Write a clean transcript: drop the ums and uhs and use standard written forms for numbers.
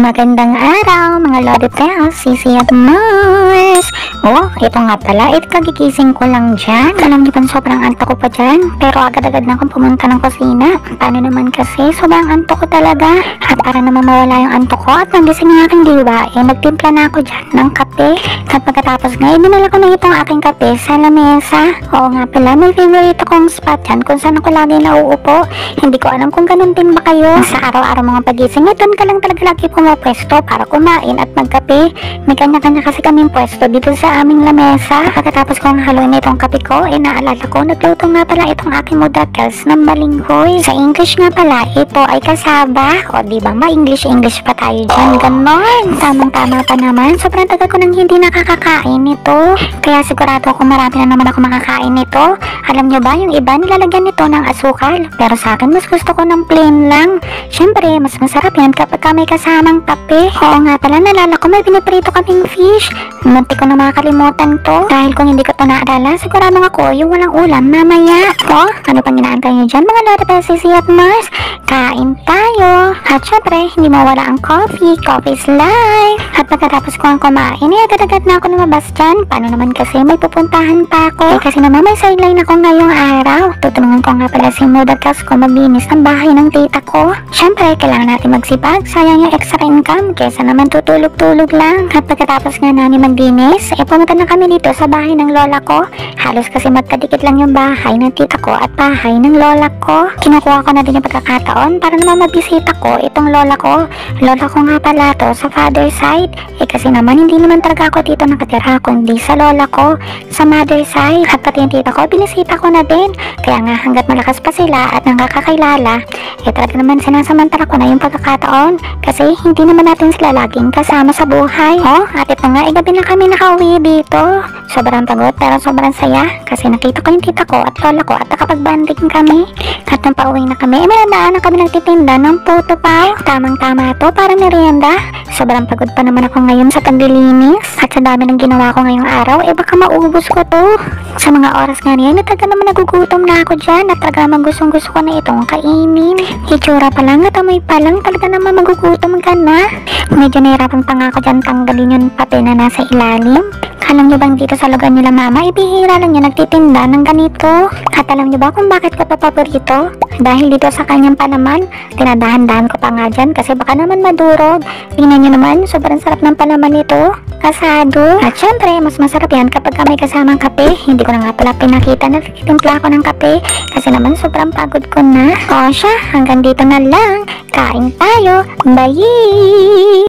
Magandang araw mga Lodi Pels, Sisi at Mars. Ito nga pala, kagigising ko lang dyan. Alam niyo ba, sobrang antok ko pa dyan. Pero agad-agad na akong pumunta ng kusina. Paano naman kasi, sobrang antok ko talaga. At para naman mawala yung antok ko at nagising ng aking diwa, nagtimpla na ako dyan ng kape. At pagkatapos nga, dinala ko na itong aking kape sa lamesa. Oo nga pala, may favorite akong spot dyan kung saan ako lagi nauupo. Hindi ko alam kung ganun din ba kayo. Sa araw-araw mga pagising, doon ka lang talaga lagi pumapwesto para kumain at magkape. May kanya-kanya kasi kaming pwesto dito sa aming lamesa. Pagkatapos kong haluin itong kape ko, naalala ko, nagluto nga pala itong aking mudakels ng balinghoy. Sa English nga pala, ito ay kasaba. O diba, ma-English pa tayo dyan. Ganon. Tamang-tama pa naman. Sobrang tagal ko nang hindi nakakakain nito. Kaya sigurado ako marami na naman ako makakain nito. Alam nyo ba, yung iba nilalagyan nito ng asukal. Pero sa akin, mas gusto ko ng plain lang. Syempre, mas masarap yan kapag may kasamang kape. Oo nga pala, nalala ko may piniprito kaming fish. Munti ko na makakalimutan to. Dahil kung hindi ko to naalala, sigurado ako yung walang ulam mamaya. Ano pang inaantay nyo dyan mga Lodi Pels, Sisi at Mars? Kain tayo. At syempre, hindi mawala ang coffee. Coffee's life. At pagkatapos ko ang kumain, agad-agad na ako lumabas dyan. Paano naman kasi may pupuntahan pa ako? Kasi naman may sideline ako ngayong araw. Tutulungan ko nga pala si Mudakels ko maglinis ng bahay ng tita ko. Syempre, kailangan natin magsipag. Sayang yung extra income kesa naman tutulog-tulog lang. At pagkatapos nga namin maglinis, pumunta na kami dito sa bahay ng lola ko. Halos kasi magkadikit lang yung bahay ng tita ko at bahay ng lola ko. Kinukuha ko na din yung pagkakataon para naman mabisita ko itong lola ko. Lola ko nga pala to sa father side. Kasi naman hindi naman talaga ako dito nakatira kundi sa lola ko sa mother side. At pati yung tita ko, binisita ko na din. Kaya nga hanggat malakas pa sila at nakakakilala, talaga naman sinasamantala ko na yung pagkakataon kasi hindi naman natin sila laging kasama sa buhay. At ito nga, gabi na kami nakauwi dito. Sobrang pagod pero sobrang saya kasi nakita ko yung tita ko at lola ko at nakapag-banding kami. At nang pauwi na kami, may nadaan na kami nagtitinda ng puto pa. Tamang-tama to para merienda. Sobrang pagod pa naman ako ngayon sa paglilinis at sa dami ng ginawa ko ngayong araw, baka maubos ko to. Sa mga oras nga niyan, talaga naman nagugutom na ako dyan at talaga naman gustong-gusto ko na itong kainin. Hitsura pa lang at amoy pa lang, talaga naman magugutom ka na. Medyo nahirapan pa nga ako dyan tanggalin yung papel na nasa ilalim. Alam nyo bang dito sa lugar nila mama, ibihira lang yung nagtitinda ng ganito. At alam nyo ba kung bakit ko ito paborito? Dahil dito sa kanyang panaman, tinadahan-dahan ko pa nga dyan kasi baka naman madurog. Tingnan nyo naman, sobrang sarap ng panaman nito. Kasado. At syempre, mas masarap yan kapag may kasamang kape. Hindi ko na nga pala pinakita na nagtitimpla ako ng kape kasi naman sobrang pagod ko na. Siya, hanggang dito na lang. Kain tayo. Bye!